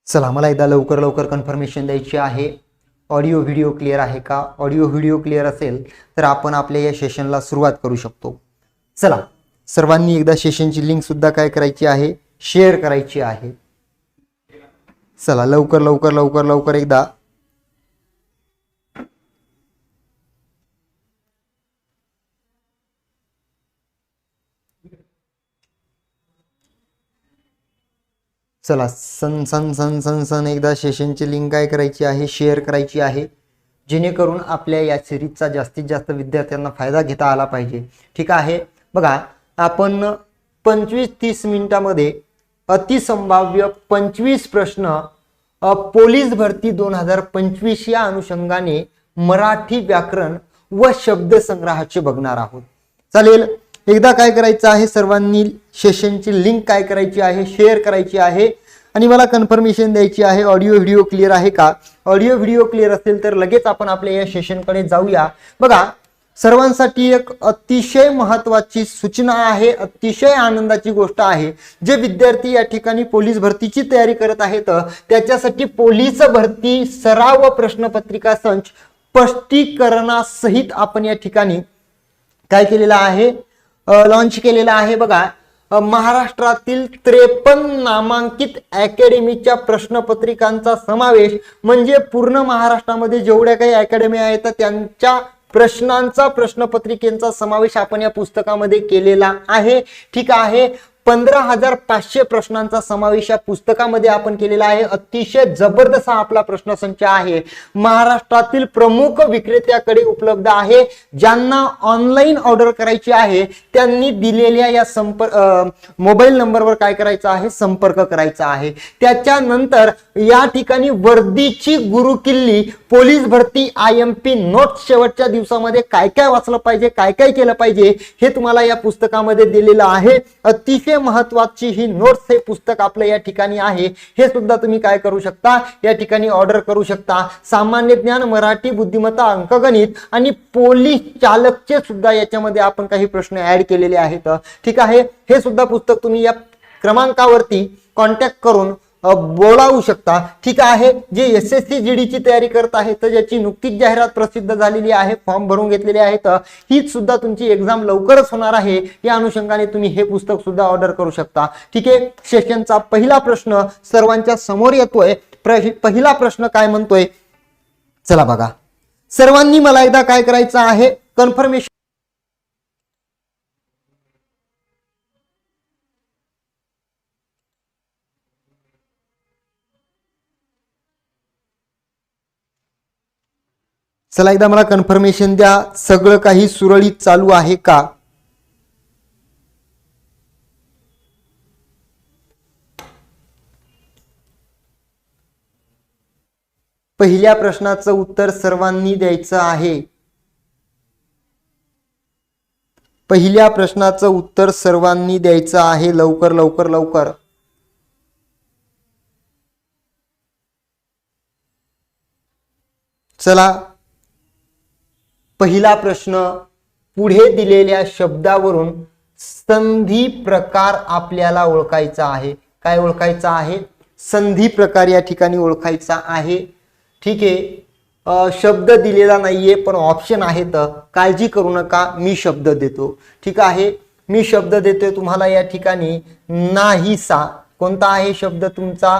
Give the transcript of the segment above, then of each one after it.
चला मला एकदा लवकर कन्फर्मेशन द्यायची आहे. ऑडिओ व्हिडिओ क्लिअर आहे का? ऑडिओ व्हिडिओ क्लिअर असेल तर आपण आपल्या या सेशनला सुरुवात करू शकतो. चला सर्वांनी एकदा सेशनची लिंक सुद्धा काय करायची आहे, शेअर करायची आहे. चला लवकर एकदा चला सन एकदा सेशनची लिंक काय करायची आहे, शेअर करायची आहे, जेणेकरून आपल्या या सिरीजचा जास्तीत जास्त विद्यार्थ्यांना फायदा घेता आला पाहिजे. ठीक आहे. बघा आपण 25-30 मिनिटांमध्ये अतिसंभाव्य 25 प्रश्न पोलीस भरती 2025 या अनुषंगाने मराठी व्याकरण व शब्दसंग्रहाचे बघणार आहोत. चालेल. एकदा काय करायचं आहे, सर्वांनी सेशनची लिंक काय करायची आहे, शेअर करायची आहे आणि मला कन्फर्मेशन द्यायची आहे. ऑडिओ व्हिडिओ क्लिअर आहे का? ऑडिओ व्हिडिओ क्लिअर असेल तर लगेच आपण आपल्या या सेशनकडे जाऊया. बघा सर्वांसाठी एक अतिशय महत्त्वाची सूचना आहे, अतिशय आनंदाची गोष्ट आहे. जे विद्यार्थी या ठिकाणी पोलीस भरतीची तयारी करत आहेत त्याच्यासाठी पोलीस भरती सराव प्रश्नपत्रिका संच स्पष्टीकरणासहित आपण या ठिकाणी काय केलेलं आहे, लॉन्च केलेला आहे. बघा महाराष्ट्रातील 53 नामांकित अकॅडमीच्या प्रश्नपत्रिकांचा समावेश म्हणजे पूर्ण महाराष्ट्रामध्ये जेवढ्या काही अकॅडमी आहेत त्यांच्या प्रश्नांचा प्रश्नपत्रिकेचा समावेश आपण या पुस्तकामध्ये केलेला आहे. ठीक आहे. 15,500 प्रश्नांचा समावेश या पुस्तकामध्ये आपण केलेला आहे. अतिशय जबरदस्त आपला प्रश्नसंच आहे. महाराष्ट्रातील प्रमुख विक्रेत्याकडे उपलब्ध आहे. ज्यांना ऑनलाईन ऑर्डर करायची आहे त्यांनी दिलेल्या या मोबाईल नंबरवर काय करायचं आहे, संपर्क करायचा आहे. त्याच्यानंतर या ठिकाणी वर्दीची गुरुकिल्ली पोलीस भरती IMP नोट्स शेवटच्या दिवसामध्ये काय काय वाचलं पाहिजे, काय काय केलं पाहिजे हे तुम्हाला या पुस्तकामध्ये दिलेलं आहे. अतिशय महत्वाची ही नोट्स हे पुस्तक आपलं या ठिकाणी आहे. हे सुद्धा तुम्ही काय करू शकता, या ठिकाणी ऑर्डर करू शकता. सामान्य ज्ञान, मराठी, बुद्धिमत्ता, अंकगणित आणि पोलीस चालकचे सुद्धा याच्यामध्ये आपण काही प्रश्न ऍड केलेले आहेत. ठीक आहे. हे सुद्धा पुस्तक तुम्ही या क्रमांकावरती कॉन्टॅक्ट करून बोलावू शकता. ठीक आहे. जे SSC GD ची तयारी करत आहेत तर ज्याची नुकतीच जाहिरात प्रसिद्ध झालेली आहे, फॉर्म भरून घेतलेले आहेत, हीच सुद्धा तुमची एक्झाम लवकरच होणार आहे. या अनुषंगाने तुम्ही हे पुस्तक सुद्धा ऑर्डर करू शकता. ठीक आहे. सेशनचा पहिला प्रश्न सर्वांच्या समोर येतोय. पहिला प्रश्न काय म्हणतोय, चला बघा. सर्वांनी मला एकदा काय करायचं आहे, कन्फर्मेशन चला एकदा मला कन्फर्मेशन द्या, सगळं काही सुरळीत चालू आहे का? पहिल्या प्रश्नाचं उत्तर सर्वांनी द्यायचं आहे. पहिल्या प्रश्नाचं उत्तर सर्वांनी द्यायचं आहे. लवकर. चला पहिला प्रश्न, पुढे दिलेल्या शब्दावरून संधी प्रकार आपल्याला ओळखायचा आहे. काय ओळखायचा आहे? संधी प्रकार या ठिकाणी ओळखायचा आहे. ठीक आहे. शब्द दिलेला नाहीये पण ऑप्शन आहेत, काळजी करू नका, मी शब्द देतो. ठीक आहे. मी शब्द देतोय तुम्हाला या ठिकाणी. नाहीसा कोणता आहे शब्द तुमचा?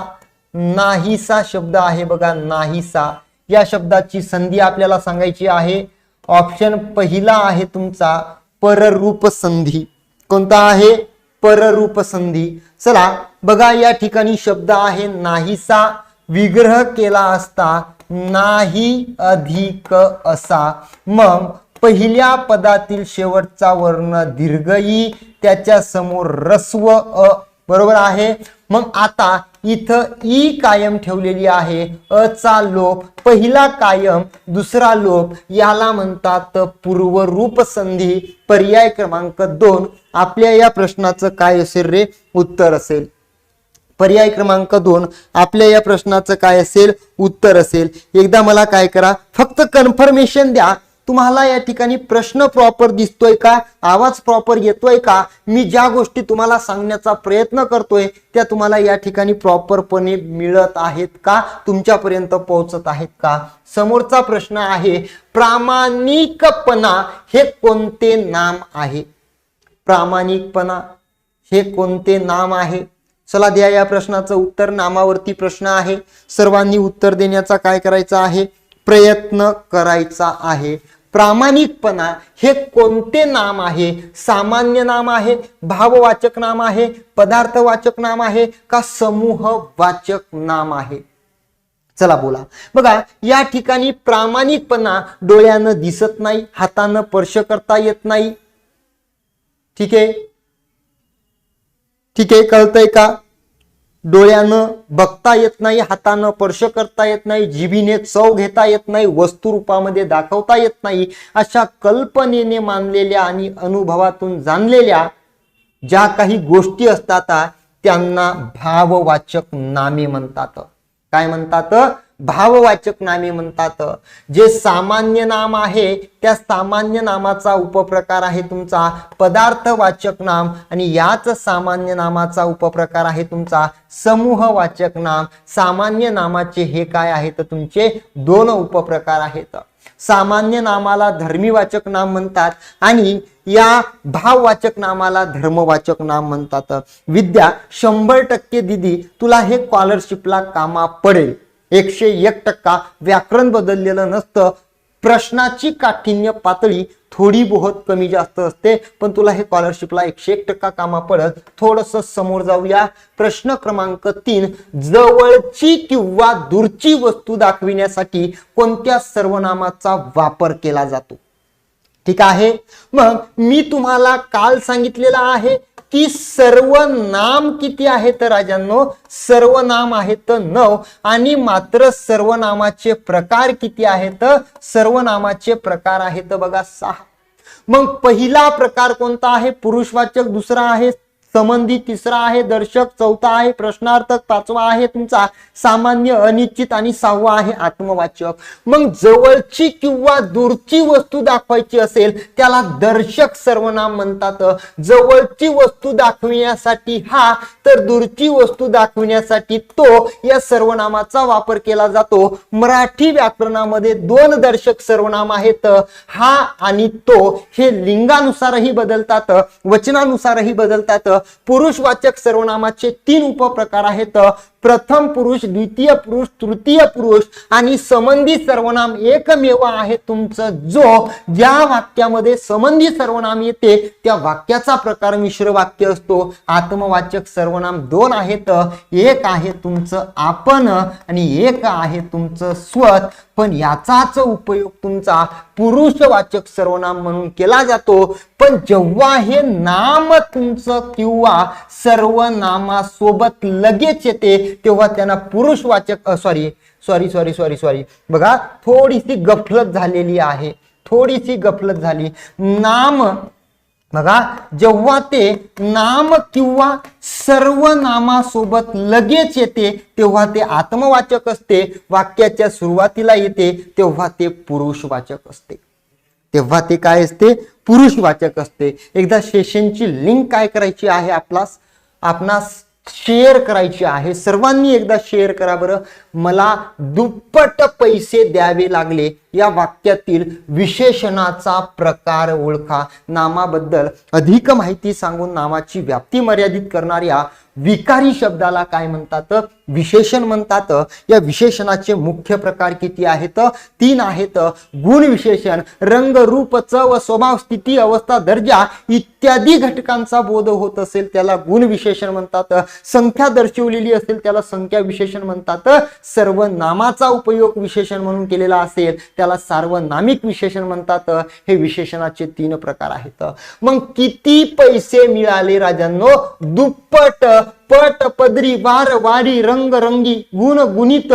नाहीसा शब्द आहे. बघा नाहीसा या शब्दाची संधी आपल्याला सांगायची आहे. ऑप्शन पहिला आहे तुमचा पररूप संधी. कोणता आहे? पररूप संधी. चला बघा या ठिकाणी शब्द आहे नाहीसा, विग्रह केला असता नाही अधिक असा. मग पहिल्या पदातील शेवटचा वर्ण दीर्घ ई, त्याच्या समोर ऱ्हस्व अ. बरोबर आहे. मग आता इथं ई कायम ठेवलेली आहे, अ चा लोप, पहिला कायम दुसरा लोप, याला म्हणतात पूर्वरूप संधी. पर्याय क्रमांक 2 आपल्या या प्रश्नाचं काय असेल रे? उत्तर असेल. पर्याय क्रमांक 2 आपल्या या प्रश्नाचं काय असेल? उत्तर असेल. एकदा मला काय करा, फक्त कन्फर्मेशन द्या. तुम्हाला या ठिकाणी प्रश्न प्रॉपर दिसतोय का, आवाज प्रॉपर येतोय का, मी ज्या गोष्टी तुम्हाला सांगण्याचा प्रयत्न करतोय त्या तुम्हाला या ठिकाणी प्रॉपरपणे मिळत आहेत का, तुमच्यापर्यंत पोहोचत आहेत का. समोरचा प्रश्न आहे, प्रामाणिकपणा हे कोणते नाम आहे. प्रामाणिकपणा हे कोणते नाम आहे. चला द्या या प्रश्नाचं उत्तर. नामावरती प्रश्न आहे, सर्वांनी उत्तर देण्याचा काय करायचा आहे, प्रयत्न करायचा आहे. प्रामाणिकपणा हे कोणते नाम आहे. सामान्य नाम आहे, भाववाचक नाम आहे, पदार्थवाचक नाम आहे का समूहवाचक नाम आहे. चला बोला. बघा या ठिकाणी प्रामाणिकपणा डोळ्यानं दिसत नाही, हातानं स्पर्श करता येत नाही. ठीक आहे, ठीक आहे, कळतंय का. डोळ्यानं बघता येत नाही, हातानं स्पर्श करता येत नाही, जिभीने चव घेता येत नाही, वस्तू रूपामध्ये दाखवता येत नाही, अशा कल्पनेने मानलेल्या आणि अनुभवातून जाणलेल्या ज्या काही गोष्टी असतात त्यांना भाववाचक नामे म्हणतात. काय म्हणतात, भाववाचक नामे म्हणतात. जे सामान्य नाम आहे त्या सामान्य नामाचा उपप्रकार आहे तुमचा पदार्थवाचक नाम, आणि याच सामान्य नामाचा उपप्रकार आहे तुमचा समूहवाचक नाम. सामान्य नामाचे हे काय आहेत, तुमचे दोन उपप्रकार आहेत. सामान्य नामाला धर्मीवाचक नाम म्हणतात आणि या भाववाचक नामाला धर्मवाचक नाम म्हणतात. विद्या 100% दिदी तुला हे स्कॉलरशिपला कामा पडेल. 101% व्याकरण बदललेलं नसतं, प्रश्नाची काठिण्य पातळी थोडी बहुत कमी जास्त असते, पण तुला हे स्कॉलरशिपला 101% कामा पडत. थोडस समोर जाऊया. प्रश्न क्रमांक 3, जवळची किंवा दूरची वस्तू दाखविण्यासाठी कोणत्या सर्वनामाचा वापर केला जातो. ठीक आहे, मग मी तुम्हाला काल सांगितलेलं आहे की सर्वनाम किती आहेत राजांनो, सर्वनाम आहेत 9, आणि मात्र सर्वनामाचे प्रकार किती आहेत, सर्वनामाचे प्रकार आहेत बघा 6. मग पहिला प्रकार कोणता आहे, पुरुषवाचक, दुसरा आहे संबंधी, तिसरा आहे दर्शक, चौथा आहे प्रश्नार्थक, पाचवा आहे तुमचा सामान्य अनिश्चित, आणि 6वा आहे आत्मवाचक. मग जवळची किंवा दूरची वस्तू दाखवायची असेल त्याला दर्शक सर्वनाम म्हणतात. जवळची वस्तू दाखविण्यासाठी हा, तर दूरची वस्तू दाखविण्यासाठी तो या सर्वनामाचा वापर केला जातो. मराठी व्याकरणामध्ये 2 दर्शक सर्वनाम आहेत, हा आणि तो. हे लिंगानुसारही बदलतात, वचनानुसारही बदलतात. पुरुषवाचक सर्वनामाचे 3 उपप्रकार आहेत, प्रथम पुरुष, द्वितीय पुरुष, तृतीय पुरुष, आणि संबंधी सर्वनाम एकमेव आहे तुमचं. जो ज्या वाक्यामध्ये संबंधी सर्वनाम येते त्या वाक्याचा प्रकार मिश्र वाक्य असतो. आत्मवाचक सर्वनाम 2 आहेत, एक आहे तुमचं आपण आणि एक आहे तुमचं स्वत, पण याचाच उपयोग तुमचा पुरुषवाचक सर्वनाम म्हणून केला जातो. पण जेव्हा हे नाम तुमचं किंवा सर्वनामासोबत लगेच येते तेव्हा त्यांना पुरुषवाचक सॉरी बघा थोडीशी गफलत झालेली आहे, थोडीशी गफलत झाली. नाम बघा जेव्हा ते नाम किंवा सर्वनामासोबत लगेच येते तेव्हा ते आत्मवाचक असते. वाक्याच्या सुरुवातीला येते तेव्हा ते पुरुषवाचक असते. तेव्हा ते काय असते, पुरुषवाचक असते. एकदा सेशनची लिंक काय करायची आहे, आपणास शेअर करायची आहे. सर्वांनी एकदा शेअर करा बरं. मला दुप्पट पैसे द्यावे लागले या वाक्यातील विशेषणाचा प्रकार ओळखा. नामाबद्दल अधिक माहिती सांगून नामाची व्याप्ती मर्यादित करणाऱ्या विकारी शब्दाला काय म्हणतात, विशेषण म्हणतात. या विशेषणाचे मुख्य प्रकार किती आहेत, 3 आहेत. गुण विशेषण, रंग रूप चव स्वभाव स्थिती अवस्था दर्जा इत्यादी घटकांचा बोध होत असेल त्याला गुण विशेषण म्हणतात. संख्या दर्शवलेली असेल त्याला संख्या विशेषण म्हणतात. सर्वनामाचा उपयोग विशेषण म्हणून केलेला असेल त्याला सार्वनामिक विशेषण म्हणतात. हे विशेषणाचे 3 प्रकार आहेत. मग किती पैसे मिळाले राजांनो, दुप्पट, पट, पदरी, वार, वारी, रंग, रंगी, गुण, गुणित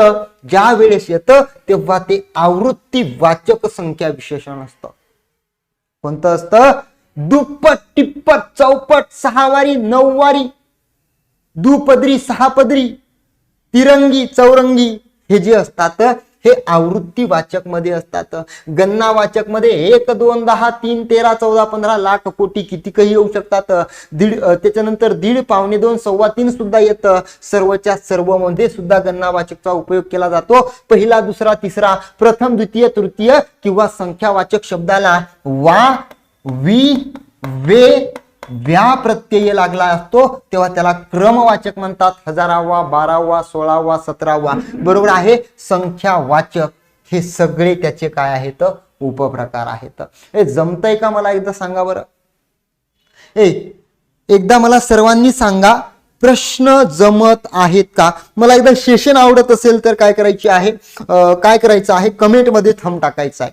ज्या वेळेस येतं तेव्हा ते आवृत्ती वाचक संख्या विशेषण असतं. कोणतं असतं, दुप्पट, टिप्पट, चौपट, 6 वारी, 9 वारी, दुपदरी, 6 पदरी, तिरंगी, चौरंगी हे जे असतात हे आवृत्ती वाचक मध्ये असतात. गणना वाचक मध्ये 1, 2, 10, 3, 13, 14, 15 लाख कोटी कितीकही येऊ शकतात. त्याच्यानंतर 1.5, 2.25, 3.25 सुद्धा येतं. सर्वच्या सर्व मध्ये सुद्धा गणना वाचकचा उपयोग केला जातो. पहिला, दुसरा, तिसरा, प्रथम, द्वितीय, तृतीय किंवा संख्यावाचक शब्दाला वा, वी, वे, व्या प्रत्यय लागला असतो तेव्हा त्याला क्रमवाचक म्हणतात. 1000वा, 12वा, 16वा, 17वा. बरोबर आहे. संख्यावाचक हे सगळे त्याचे काय आहेत? उपप्रकार आहेत. हे जमतंय का मला एकदा सांगा बरं. एकदा मला सर्वांनी सांगा, प्रश्न जमत आहेत का? मला एकदा सेशन आवडत असेल तर काय करायचे आहे, काय करायचं आहे, कमेंट मध्ये थंब टाकायचा आहे.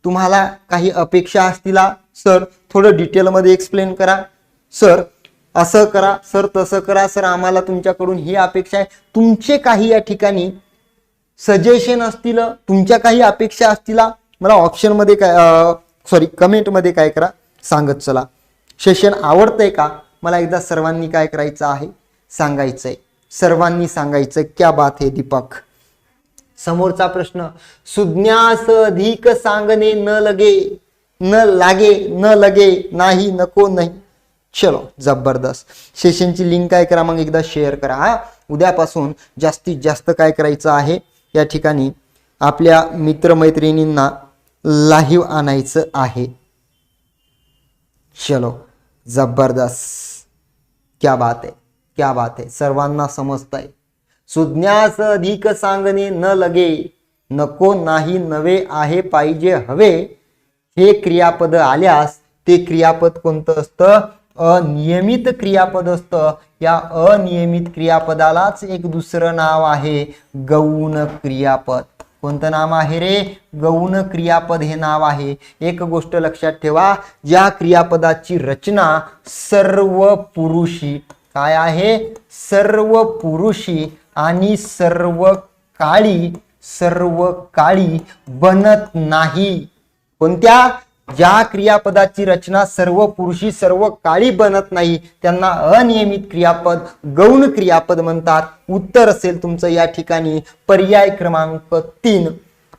तुम्हाला काही अपेक्षा असतील, सर थोडं डिटेल मध्ये एक्सप्लेन करा, सर असं करा, सर तसं करा, सर आम्हाला तुमच्याकडून ही अपेक्षा आहे. तुमचे काही या ठिकाणी सजेशन असतील, तुमच्या काही अपेक्षा असतील, मला ऑप्शन मध्ये काय कमेंट मध्ये काय करा, सांगत चला. सेशन आवडतंय का मला एकदा सर्वांनी काय करायचं आहे, सांगायचंय. सर्वांनी सांगायचं. क्या बात है दीपक. समोरचा प्रश्न, सुज्ञास अधिक सांगणे न लगे, न लागे, न लगे, नाही, नको, नाही. चलो जबरदस्त. सेशनची लिंक काय करा मग एकदा शेअर करा. हा उद्यापासून जास्तीत जास्त काय करायचं आहे, या ठिकाणी आपल्या मित्रमैत्रिणींना लाईव्ह आणायचं आहे. चलो जबरदस्त. क्या बात है, क्या बात है. सर्वांना समजतंय. सुज्ञास अधिक सांगणे न लगे, नको, नाही, नवे, आहे, पाहिजे, हवे हे क्रियापद आल्यास ते क्रियापद कोणतं असतं? अनियमित क्रियापद असतं. या अनियमित क्रियापदालाच एक दुसरं नाव आहे गौण क्रियापद. कोणतं नाम आहे रे? गौण क्रियापद हे नाव आहे. एक गोष्ट लक्षात ठेवा, ज्या क्रियापदाची रचना सर्व पुरुषी काय आहे? सर्व पुरुषी आणि सर्व काळी बनत नाही. कोणत्या? ज्या क्रियापदाची रचना सर्व पुरुषी सर्व काळी बनत नाही त्यांना अनियमित क्रियापद, गौण क्रियापद म्हणतात. उत्तर असेल तुमचं या ठिकाणी पर्याय क्रमांक 3.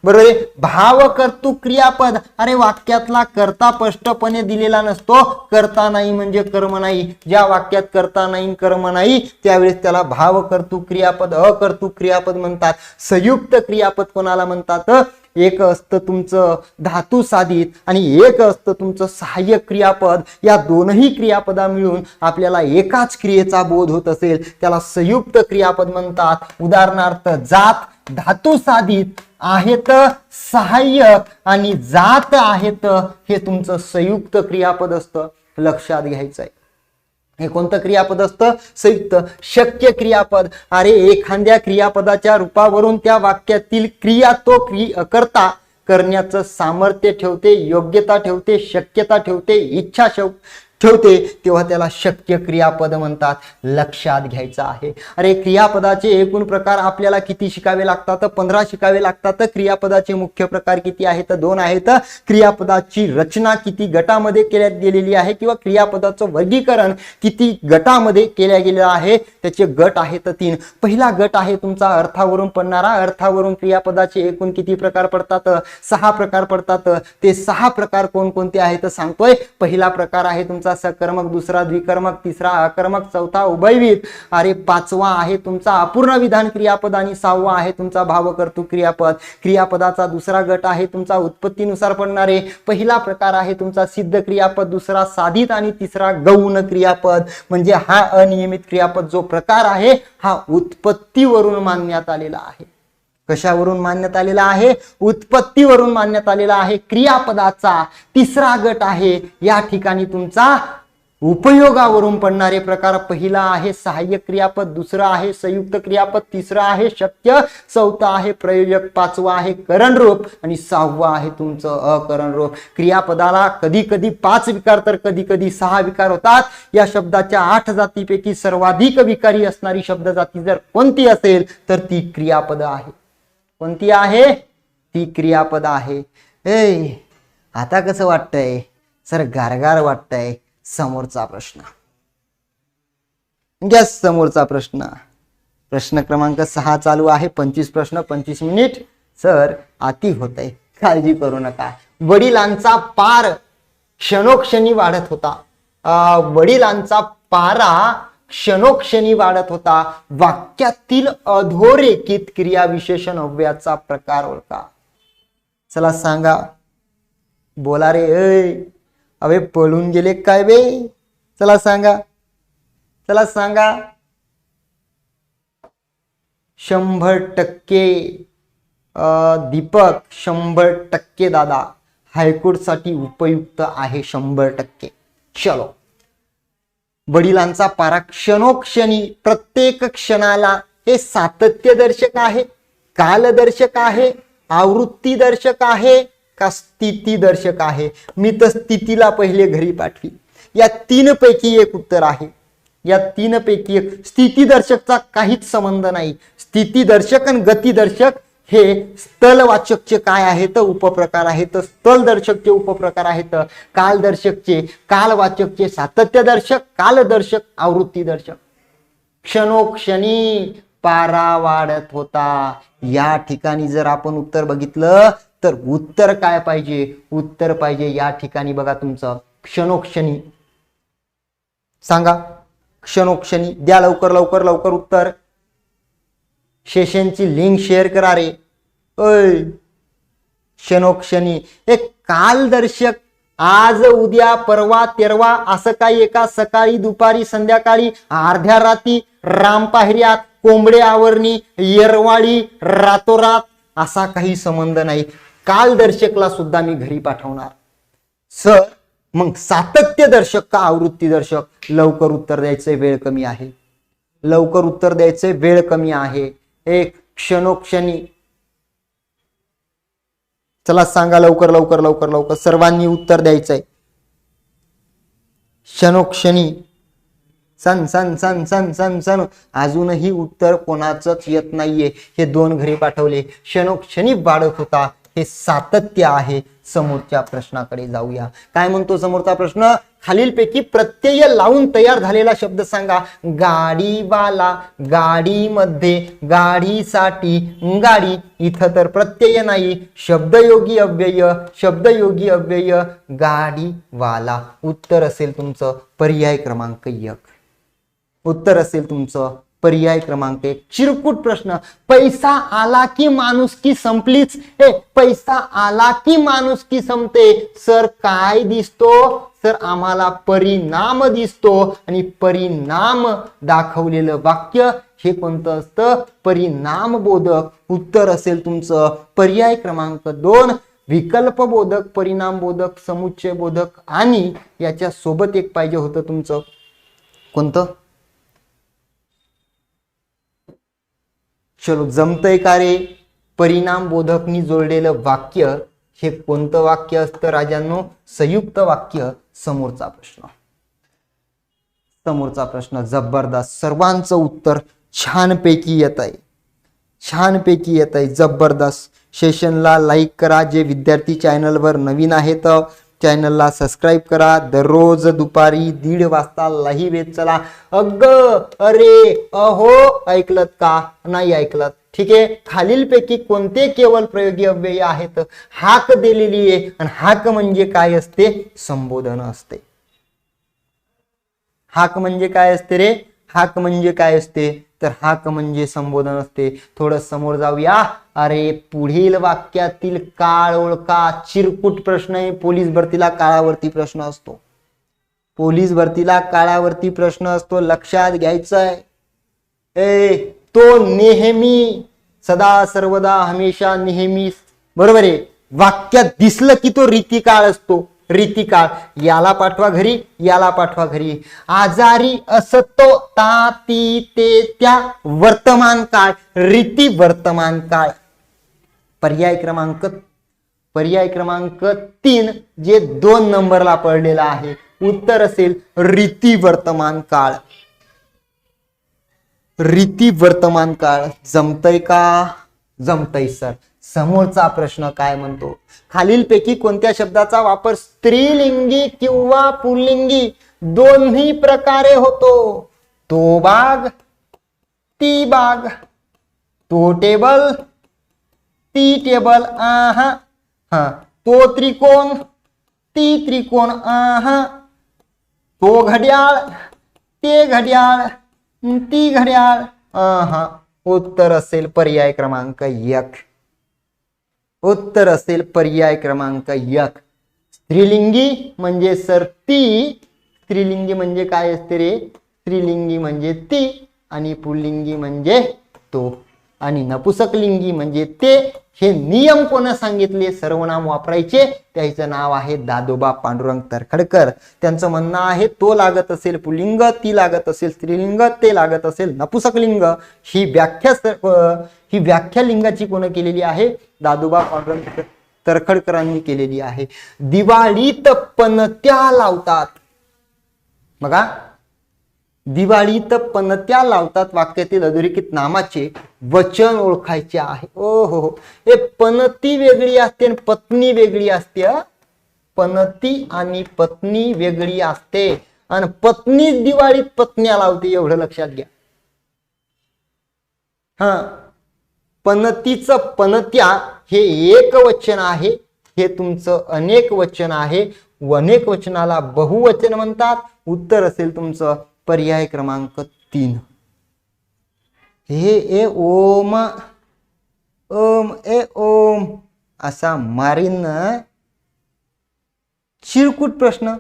बरोबर. भावकर्तृ क्रियापद. अरे वाक्यातला कर्ता स्पष्टपणे दिलेला नसतो. कर्ता नाही म्हणजे कर्म नाही. ज्या वाक्यात कर्ता नाही, कर्म नाही, त्यावेळेस त्याला भावकर्तृ क्रियापद, अकर्तृ क्रियापद म्हणतात. संयुक्त क्रियापद कोणाला म्हणतात? एक असतं तुमचं धातू साधित आणि एक असतं तुमचं सहाय्यक क्रियापद. या दोनही क्रियापदा मिळून आपल्याला एकाच क्रियेचा बोध होत असेल त्याला संयुक्त क्रियापद म्हणतात. उदाहरणार्थ जात धातू साधित आहेत, सहाय्यक आणि जात आहेत, हे तुमचं संयुक्त क्रियापद असतं. लक्षात घ्यायचंय. हे कोणतं क्रियापद असतं? संयुक्त. शक्य क्रियापद. अरे एखाद्या क्रियापदाच्या रूपावरून त्या वाक्यातील क्रिया तो करता करण्याचं सामर्थ्य ठेवते, योग्यता ठेवते, शक्यता ठेवते, इच्छा ठेवते, तेव्हा त्याला शक्य क्रियापद म्हणतात. लक्षात घ्यायचं आहे. अरे क्रियापदाचे एकूण प्रकार आपल्याला किती शिकावे लागतात? 15 शिकावे लागतात. क्रियापदाचे मुख्य प्रकार किती आहेत? 2 आहेत. क्रियापदाची रचना किती गटामध्ये केल्या गेलेली आहे किंवा क्रियापदाचं वर्गीकरण किती गटामध्ये केल्या गेलेलं आहे त्याचे गट आहेत 3. पहिला गट आहे तुमचा अर्थावरून पडणारा. अर्थावरून क्रियापदाचे एकूण किती प्रकार पडतात? 6 प्रकार पडतात. ते 6 प्रकार कोणकोणते आहेत सांगतोय. पहिला प्रकार आहे तुमचा सकर्मक, दुसरा द्विकर्मक, तिसरा अकर्मक, चौथा उभयविध. अरे 5वा आहे तुमचा अपूर्ण विधान क्रियापद आणि 6वा आहे तुमचा भावकर्तृ क्रियापद. क्रियापदाचा दुसरा गट आहे तुमचा उत्पत्तीनुसार पडणारे. पहिला प्रकार आहे तुमचा सिद्ध क्रियापद, दुसरा साधित आणि तिसरा गौण क्रियापद. म्हणजे हा अनियमित क्रियापद जो प्रकार आहे हा उत्पत्तीवरून मानण्यात आलेला आहे. कशावरून मानण्यात आलेला आहे? उत्पत्तीवरून मानण्यात आलेला आहे. क्रियापदाचा तिसरा गट आहे या ठिकाणी तुमचा उपयोगावरून पडणारे प्रकार. पहिला आहे सहाय्यक क्रियापद, दुसरा आहे संयुक्त क्रियापद, तिसरा आहे शक्य, चौथा आहे प्रयोजक, 5वा आहे करणरूप आणि 6वा आहे तुमचं अकरणरूप. क्रियापदाला कधी कधी 5 विकार तर कधी कधी 6 विकार होतात. या शब्दाच्या 8 जातीपैकी सर्वाधिक विकारी असणारी शब्द जाती जर कोणती असेल तर ती क्रियापद आहे. कोणती आहे? ती क्रियापद आहे. आता कसं वाटतंय सर? गारगार वाटतंय. समोरचा प्रश्न घ्या. समोरचा प्रश्न क्रमांक 6 चालू आहे. 25 प्रश्न 25 मिनिट सर अति होतंय, काळजी करू नका. वडिलांचा पार क्षणोक्षणी वाढत होता. वडिलांचा पारा क्षणोक्षणी वाढत होता. वाक्यातील अधोरेखित क्रियाविशेषण अव्ययाचा प्रकार ओळखा. चला सांगा, बोला रे. अवे पळून गेले काय बे? चला सांगा, चला सांगा. 100% दीपक, 100% दादा. हायकोर्टसाठी उपयुक्त आहे 100%. चलो, वडिलांचा पारा क्षणोक्षणी, प्रत्येक क्षणाला, हे सातत्यदर्शक आहे, कालदर्शक आहे, आवृत्तीदर्शक आहे का स्थितीदर्शक आहे? मी तर स्थितीला पहिले घरी पाठवी. या तीन पैकी एक उत्तर आहे. या तीन पैकी एक. स्थितीदर्शकचा काहीच संबंध नाही. स्थितीदर्शक आणि गतिदर्शक हे स्थलवाचकचे काय आहेत? उपप्रकार आहेत. स्थलदर्शकचे उपप्रकार आहेत. कालदर्शकचे, कालवाचकचे सातत्यदर्शक, कालदर्शक, आवृत्तीदर्शक. क्षणोक्षणी पारा वाढत होता. या ठिकाणी जर आपण उत्तर बघितलं तर उत्तर काय पाहिजे? उत्तर पाहिजे या ठिकाणी बघा तुमचं क्षणोक्षणी. सांगा, क्षणोक्षणी. द्या लवकर लवकर लवकर उत्तर. सेशनची लिंक शेअर करा रे. क्षणोक्षणी एक कालदर्शक. आज, उद्या, परवा, तेरवा असं काही एका सकाळी, दुपारी, संध्याकाळी, अर्ध्या रात्री, रामपाहिऱ्यात, कोंबडे आवरणी, येरवाळी, रातोरात असा काही संबंध नाही. कालदर्शकला सुद्धा मी घरी पाठवणार. सर मग सातत्यदर्शक का आवृत्तीदर्शक? लवकर उत्तर द्यायचे, वेळ कमी आहे. लवकर उत्तर द्यायचे, वेळ कमी आहे. एक क्षणोक्षणी. चला सांगा लवकर लवकर लवकर लवकर. सर्वांनी उत्तर द्यायचंय. क्षणोक्षणी. सन सन सन सन सन सन. अजूनही उत्तर कोणाचंच येत नाहीये. हे दोन घरी पाठवले. क्षणोक्षणी वाढत होता, हे सातत्य आहे. समोरच्या प्रश्नाकडे जाऊया. काय म्हणतो समोरचा प्रश्न? खालीलपैकी प्रत्यय लावून तयार झालेला शब्द सांगा. गाडीवाला, गाडीमध्ये, गाडीसाठी, गाडी. इथं तर प्रत्यय नाही, शब्दयोगी अव्यय, शब्दयोगी अव्यय, गाडीवाला. उत्तर असेल तुमचं पर्याय क्रमांक 1. उत्तर असेल तुमचं पर्याय क्रमांक 1. चिरकुट प्रश्न. पैसा आला की माणुसकी संपलीच. हे पैसा आला की माणुसकी संपते. सर काय दिसतो? सर आम्हाला परिणाम दिसतो. आणि परिणाम दाखवलेलं वाक्य हे कोणतं असतं? परिणाम बोधक. उत्तर असेल तुमचं पर्याय क्रमांक 2. विकल्प बोधक, परिणाम बोधक, समुच्चय बोधक आणि याच्या सोबत एक पाहिजे होतं तुमचं. कोणतं? चलो, जमतंय का रे? परिणाम बोधकनी जोडलेलं वाक्य हे कोणतं वाक्य असतं राजांनो? संयुक्त वाक्य. समोरचा प्रश्न. समोरचा प्रश्न जबरदस्त. सर्वांचं उत्तर छानपैकी येत आहे. छानपैकी येत आहे. जबरदस्त. सेशनला लाईक करा. जे विद्यार्थी चॅनलवर नवीन आहेत चॅनलला सबस्क्राईब करा. दररोज दुपारी 1:30 वाजता लाईव्ह येत चला. अग, अरे, अहो ऐकलत का? नाही ऐकलत? ठीक आहे. खालीलपैकी कोणते केवळ प्रयोगी अव्यय आहेत? हाक दिलेली आहे. आणि हाक म्हणजे काय असते? संबोधन असते. हाक म्हणजे काय असते रे? हाक म्हणजे काय असते? तर हाक म्हणजे संबोधन असते. थोडं समोर जाऊया. अरे पुढील वाक्यातील काळ ओळखा. चिरकुट प्रश्न आहे. पोलीस भरतीला काळावरती प्रश्न असतो. पोलीस भरतीला काळावरती प्रश्न असतो. लक्षात घ्यायचंय. तो नेहमी, सदा, सर्वदा, हमेशा, नेहमी. बरोबर आहे. वाक्यात दिसलं की तो रीतिकाळ असतो. रीतिकाळ. याला पाठवा घरी, याला पाठवा घरी. आजारी असतो ता, ती, ते, त्या. वर्तमान काळ. रीती वर्तमान काळ. पर्याय क्रमांक 3 जे 2 नंबरला पडलेला आहे. उत्तर असेल रीती वर्तमान काळ. रीती वर्तमान काळ. जमतय का? जमतय सर. समोरचा प्रश्न काय म्हणतो? खालीलपैकी कोणत्या शब्दाचा वापर स्त्रीलिंगी किंवा पुल्लिंगी दोन्ही प्रकारे होतो? तो बाग, ती बाग, तो टेबल, ती टेबल आहा, हा तो त्रिकोण, ती त्रिकोण आहा, तो घड्याळ, ते घड्याळ, ती घड्याळ आहा. उत्तर असेल पर्याय क्रमांक 1. उत्तर असेल पर्याय क्रमांक 1. स्त्रीलिंगी म्हणजे सर ती, स्त्रीलिंगी म्हणजे काय असते रे? स्त्रीलिंगी म्हणजे ती आणि पुल्लिंगी म्हणजे तो आणि नपुसकलिंगी म्हणजे ते. हे नियम कोण सांगितले? सर्वनाम वापरायचे. त्याचं नाव आहे दादोबा पांडुरंग तर्खडकर. त्यांचं म्हणणं आहे तो लागत असेल पुल्लिंग, ती लागत असेल स्त्रीलिंग, ते लागत असेल नपुसकलिंग. ही व्याख्या लिंगाची कोण केलेली आहे? दादोबा पांडुरंग तर्खडकरांनी केलेली आहे. दिवाळीत पणत्या लावतात. बघा, दिवाळीत पणत्या लावतात वाक्यातील अधोरेखित नामाचे वचन ओळखायचे आहे. ओ हो, हे पणती वेगळी असते आणि पत्नी वेगळी असते. पणती आणि पत्नी वेगळी असते आणि पत्नी दिवाळीत पत्न्या लावते, एवढं लक्षात घ्या. हा, पणतीचं पणत्या हे एक वचन आहे, हे तुमचं अनेक वचन आहे. अनेक वचनाला बहुवचन म्हणतात. उत्तर असेल तुमचं पर्याय क्रमांक 3. हे ए ओम, ओम ए ओम असा मारीन चिरकुट प्रश्न.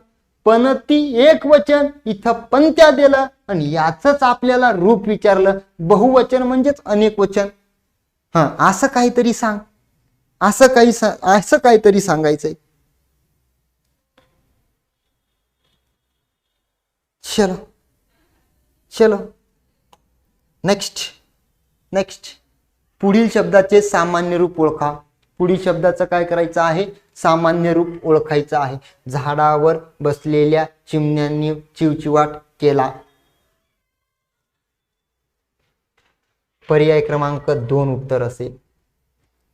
पणती एक वचन, इथं पंत्या दिलं आणि याचंच आपल्याला रूप विचारलं. बहुवचन म्हणजेच अनेक वचन. हा, असं काहीतरी सांग, असं काहीतरी सांगायचंय. चलो चलो नेक्स्ट पुढील शब्दाचे सामान्य रूप ओळखा. पुढील शब्दाचं काय करायचं आहे? सामान्य रूप ओळखायचं आहे. झाडावर बसलेल्या चिमण्यांनी चिवचिवाट केला. पर्याय क्रमांक 2 उत्तर असेल.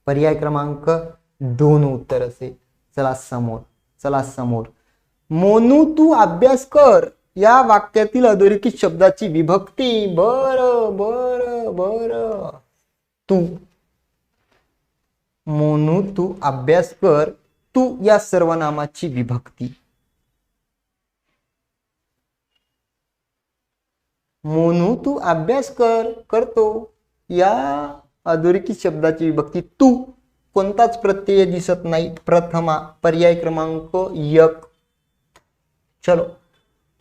पर्याय क्रमांक 2 उत्तर असेल. चला समोर. मोनू तू अभ्यास कर या वाक्यातील अधोरेखित शब्दाची विभक्ती. बर तू. मोनू तू अभ्यास कर, तू या सर्वनामाची विभक्ती. मोनू तू अभ्यास करतो या अधोरेखित शब्दाची विभक्ती तू. कोणताच प्रत्यय दिसत नाही. प्रथमा. पर्याय क्रमांक 1. चलो,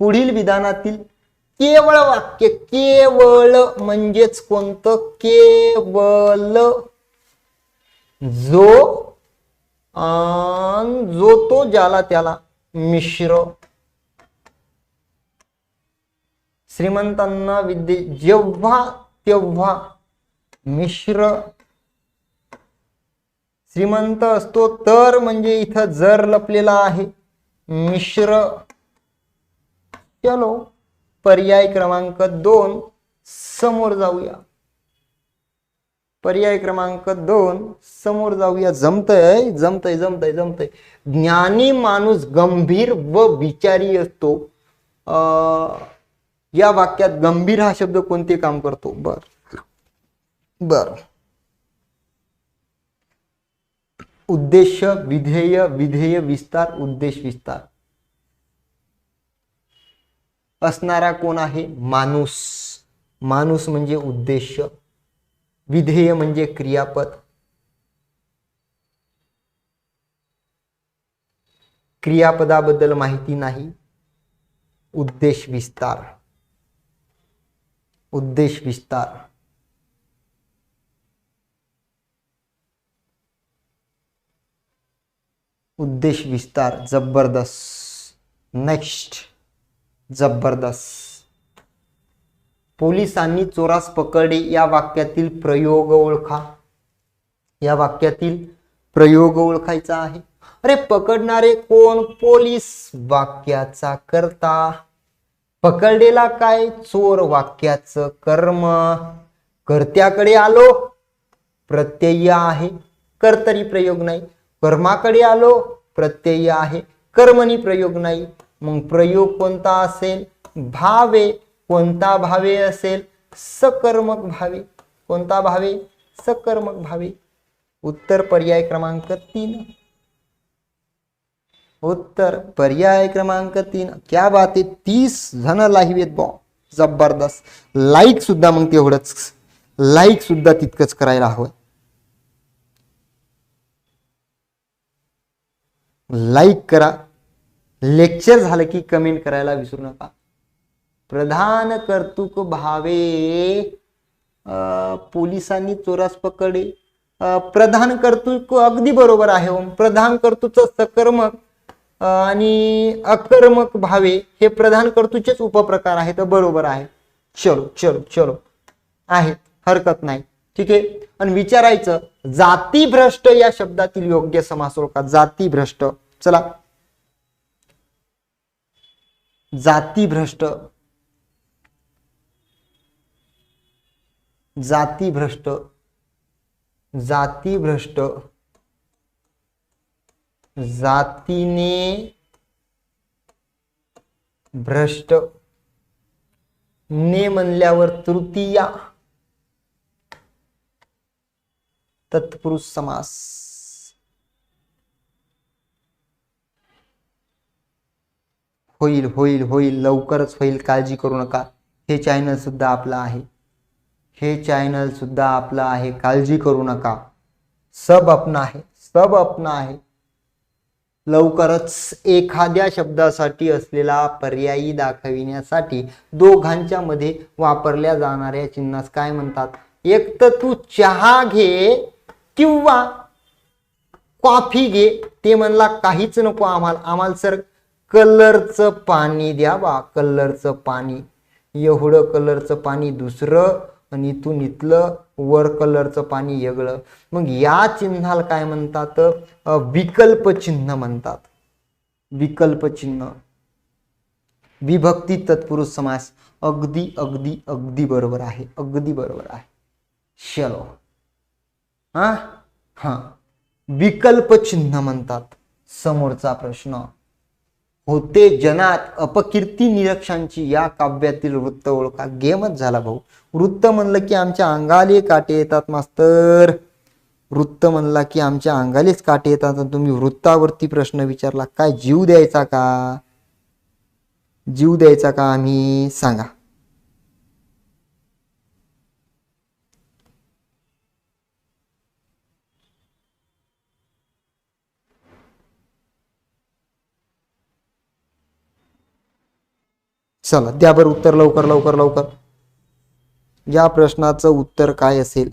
पुढील विधानातील केवळ वाक्य. केवळ म्हणजेच कोणतं? केवळ. जो तो ज्याला त्याला. मिश्र. श्रीमंतांना विद्ये जेव्हा तेव्हा. मिश्र. श्रीमंत असतो तर म्हणजे इथं जर लपलेला आहे. मिश्र. चलो, पर्याय क्रमांक 2 समोर जाऊया. पर्याय क्रमांक 2 समोर जाऊया. जमतय. ज्ञानी माणूस गंभीर व विचारी असतो. या वाक्यात गंभीर हा शब्द कोणते काम करतो? बर. उद्देश, विधेय, विस्तार. उद्देश, विस्तार असणारा कोण आहे? माणूस. माणूस म्हणजे उद्देश. विधेय म्हणजे क्रियापद. क्रियापदाबद्दल माहिती नाही. उद्देश, विस्तार. उद्देश, विस्तार. उद्देश, विस्तार. जबरदस्त. नेक्स्ट. जबरदस्त. पोलिसांनी चोरास पकडले या वाक्यातील प्रयोग ओळखा. या वाक्यातील प्रयोग ओळखायचा आहे. अरे, पकडणारे कोण? पोलीस. वाक्याचा कर्ता. पकडलेला काय? चोर. वाक्याचं कर्म. कर्त्याकडे आलो. प्रत्यय आहे. कर्तरी प्रयोग नाही. कर्माकडे आलो. प्रत्यय आहे. कर्मणी प्रयोग नाही. मग प्रयोग कोणता असेल? भावे. कोणता भावे असेल? सकर्मक भावे. कोणता भावे? सकर्मक भावे. उत्तर पर्याय क्रमांक 3. उत्तर पर्याय क्रमांक 3. क्या बात आहे. 30 जण लाईव्ह आहेत बॉ. जबरदस्त. लाईक सुद्धा मग तेवढंच, लाईक सुद्धा तितकंच करायला हवं. लाईक करा. लेक्चर झालं की कमेंट करायला विसरू नका. प्रधान कर्तृक भावे, पोलिसांनी चोरास पकडे. प्रधान कर्तृक अगदी बरोबर आहे. प्रधान कर्तृचं सकर्मक आणि अकर्मक भावे हे प्रधान कर्तृचेच उपप्रकार आहेत. बरोबर आहे. चलो चलो चलो आहे, हरकत नाही. ठीक आहे. आणि विचारायचं जातीभ्रष्ट या शब्दातील योग्य समास ओळखा. जातीभ्रष्ट. चला, जातीभ्रष्ट. जातीभ्रष्ट. जातीभ्रष्ट. जातीने भ्रष्ट. ने म्हणल्यावर तृतीया तत्पुरुष समास. होईल होईल होईल, लवकरच होईल, काळजी करू नका. हे चॅनल सुद्धा आपलं आहे. हे चॅनल सुद्धा आपलं आहे, काळजी करू नका. सब अपना आहे, सब अपना आहे. लवकरच एखाद्या शब्दासाठी असलेला पर्यायी दाखविण्यासाठी दोघांच्या मध्ये वापरल्या जाणाऱ्या चिन्हास काय म्हणतात? एक तर तू चहा घे किंवा कॉफी घे. ते म्हणला काहीच नको आम्हाला, आम्हाला सर कलरचं पाणी द्या बा, कलरचं पाणी. एवढं कलरचं पाणी दुसरं आणि इथून इथलं वर कलरचं पाणी वेगळं. मग या चिन्हाला काय म्हणतात? विकल्प चिन्ह म्हणतात. विकल्प चिन्ह. विभक्ती तत्पुरुष समास. अगदी अगदी अगदी बरोबर आहे, अगदी बरोबर आहे. चलो, हा हा, विकल्प चिन्ह म्हणतात. समोरचा प्रश्न, होते जनात अपकीर्ती निरक्षांची या काव्यातील वृत्त ओळखा. गेमच झाला भाऊ. वृत्त म्हणलं की आमच्या अंगाले काटे येतात मास्तर. वृत्त म्हणला की आमच्या अंगालेच काटे येतात. तुम्ही वृत्तावरती प्रश्न विचारला, काय जीव द्यायचा का? जीव द्यायचा का आम्ही? सांगा. चला द्या बरं उत्तर लवकर लवकर लवकर. या प्रश्नाचं उत्तर काय असेल?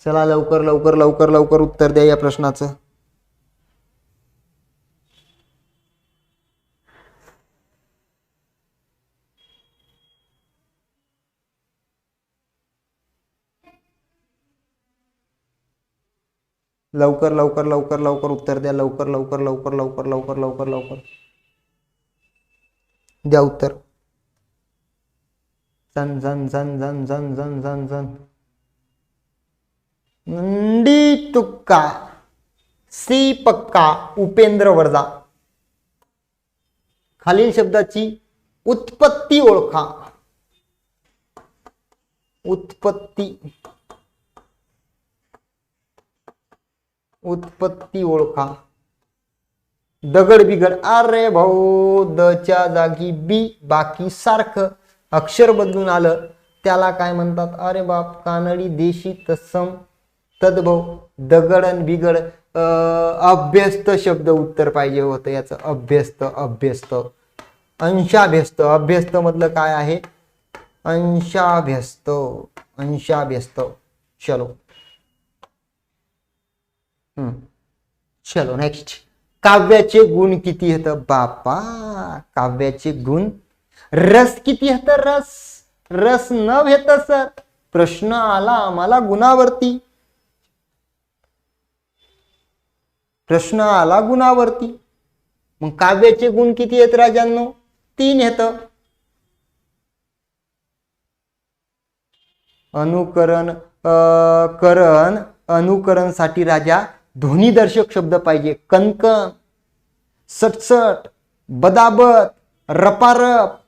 चला लवकर लवकर लवकर लवकर उत्तर द्या या प्रश्नाचं. लवकर लवकर लवकर लवकर उत्तर द्या. लवकर लवकर लवकर लवकर लवकर लवकर लवकर द्या उत्तर. झन झन झन झन झन झन झन झन. नंदी तुक्का, सी पक्का, उपेंद्र वर्जा. खालील शब्दाची उत्पत्ती ओळखा. उत्पत्ती. उत्पत्ती ओळखा. दगड बिगड. अरे भाऊ, दच्या जागी बी, बाकी सारखं अक्षर बदलून आलं त्याला काय म्हणतात? अरे बाप, कानडी, देशी, तत्सम, तद्भव, दगड आणि बिगड. अभ्यस्त शब्द उत्तर पाहिजे होतं याचं. अभ्यस्त. अभ्यस्त. अंशाभ्यस्त. अभ्यस्त मधलं काय आहे? अंशाभ्यस्त. अंशाभ्यस्त. चलो चलो नेक्स्ट. काव्याचे गुण किती आहेत बापा? काव्याचे गुण. रस किती आहेत? रस. रस न भेट सर. प्रश्न आला आम्हाला गुणावरती. प्रश्न आला गुणावरती. मग काव्याचे गुण किती आहेत राजांनो? 3 आहेत. अनुकरण, करण. अनुकरण साठी राजा ध्वनिदर्शक शब्द पाहिजे. कणकण. सटसट, बदाबद, रपारप,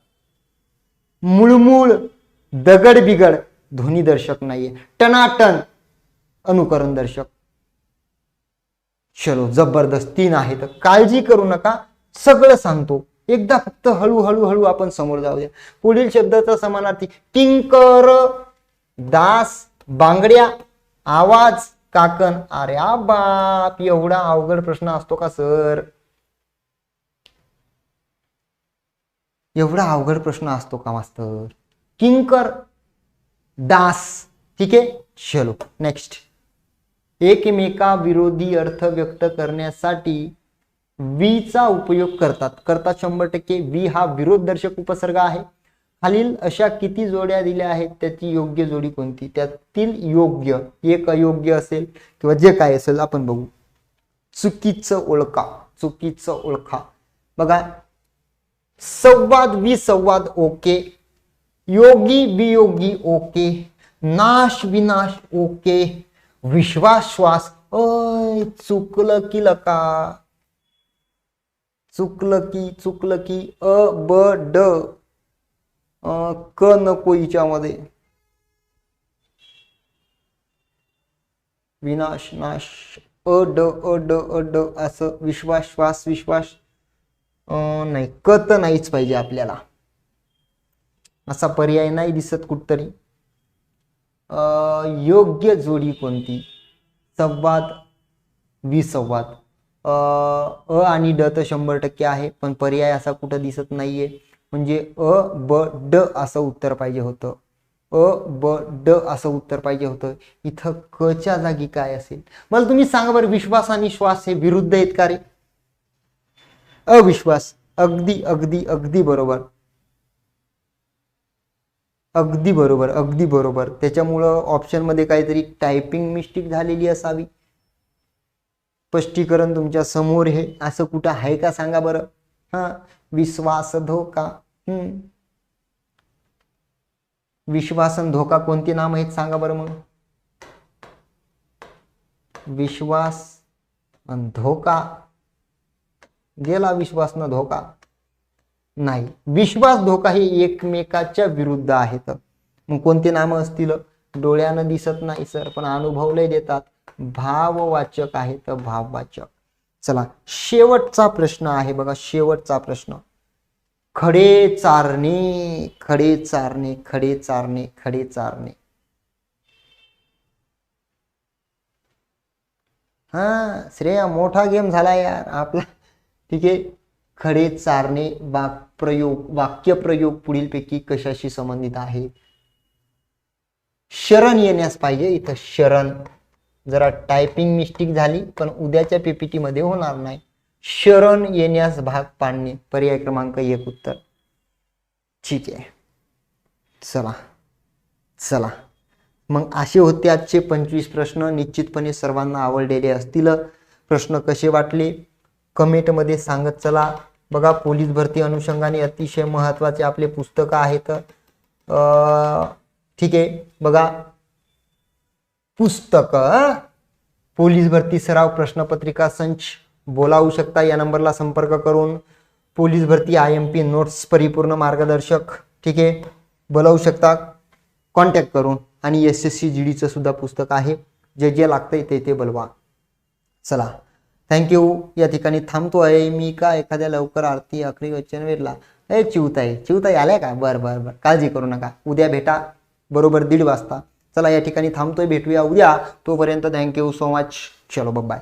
मुळमुळ, दगड बिगड ध्वनिदर्शक नाहीये. टनाटन अनुकरणदर्शक. चलो जबरदस्त 3 आहेत. काळजी करू नका, सगळं सांगतो एकदा, फक्त हळूहळू आपण समोर जाऊया. पुढील शब्दाचा समानार्थी किंकर, दास, बांगड्या, आवाज, काकण. अरे बाप, एवढा अवघड प्रश्न असतो का सर? एवढा अवघड प्रश्न असतो का मास्तर? किंकर, दास. ठीक आहे, चलो नेक्स्ट. एकमेका विरोधी अर्थ व्यक्त करण्यासाठी वीचा उपयोग करतात. करतात 100%. वी हा विरोधदर्शक उपसर्ग आहे. खालील अशा किती जोड्या दिल्या आहेत, त्याची योग्य जोडी कोणती? त्यातील योग्य, एक अयोग्य असेल किंवा जे काय असेल आपण बघू. चुकीचं ओळखा, चुकीचं ओळखा. बघा, संवाद विसंवाद ओके, योगी वियोगी ओके, नाश विनाश ओके, विश्वास श्वास. चुकलं की लका, चुकलं की अ ब ड क नको हिच्यामध्ये. विनाश नाश अ ड असं. विश्वास श्वास विश्वास नाही, क तर नाहीच पाहिजे आपल्याला. असा पर्याय नाही दिसत कुठतरी. योग्य जोडी कोणती? संवाद विसंवाद. अ आणि ड तर 100% आहे, पण पर्याय असा कुठं दिसत नाहीये. म्हणजे अ ब ड असं उत्तर पाहिजे होतं. अ ब ड असं उत्तर पाहिजे होतं. इथं क च्या जागी काय असेल? मला तुम्ही सांगा बरं, विश्वास आणि श्वास हे विरुद्ध आहेत का रे? अविश्वास. अगदी अगदी अगदी बरोबर, अगदी बरोबर, अगदी बरोबर. त्याच्यामुळं ऑप्शन मध्ये काहीतरी टायपिंग मिस्टेक झालेली असावी. स्पष्टीकरण तुमच्या समोर हे. असं कुठं आहे का सांगा बरं? हा, विश्वास धोका. विश्वासन धोका कोणते नाम आहेत सांगा बरं मग? विश्वास आणि धोका. गेला विश्वास न धोका. नाही, विश्वास धोका हे एकमेकाच्या विरुद्ध आहेत. मग कोणते नाम असतील? डोळ्यानं दिसत नाही सर, पण अनुभवलय देतात. भाववाचक आहेत, भाववाचक. चला, शेवटचा प्रश्न आहे बघा, शेवटचा प्रश्न. खडे चारणे, खडे चारणे, खडे चारणे, खडे चारणे. हा श्रेया, मोठा गेम झाला यार आपला. ठीक आहे. खडे चारणे वाक्यप्रयोग पुढीलपैकी कशाशी संबंधित आहे? शरण येण्यास पाहिजे इथं, शरण. जरा टायपिंग मिस्टेक झाली, पण उद्याच्या पीपीटी मध्ये होणार नाही. शरण येण्यास भाग पाडणे, पर्याय क्रमांक 1 उत्तर. ठीक आहे, चला चला. मग असे होते आजचे 25 प्रश्न. निश्चितपणे सर्वांना आवडलेले असतील. प्रश्न कसे वाटले कमेंट मध्ये सांगत चला. बघा, पोलीस भरती अनुषंगाने अतिशय महत्त्वाचे आपले पुस्तक आहेत. ठीक आहे, बघा पुस्तक पोलीस भरती सराव प्रश्नपत्रिका संच बोलावू शकता या नंबरला संपर्क करून. पोलीस भरती IMP नोट्स परिपूर्ण मार्गदर्शक, ठीक आहे, बोलावू शकता कॉन्टॅक्ट करून. आणि SSC GDचं सुद्धा पुस्तक आहे. जे जे लागतंय ते बोलवा. चला, थँक्यू. या ठिकाणी थांबतो आहे मी. का एखाद्या लवकर आरती अखरी वचनवेरला चिवताई आल्या का? बर बर बर, काळजी करू नका. उद्या भेटा बरोबर 1:30 वाजता. चला, या ठिकाणी थांबतोय, भेटूया उद्या. तोपर्यंत थँक्यू सो मच. चलो बाय.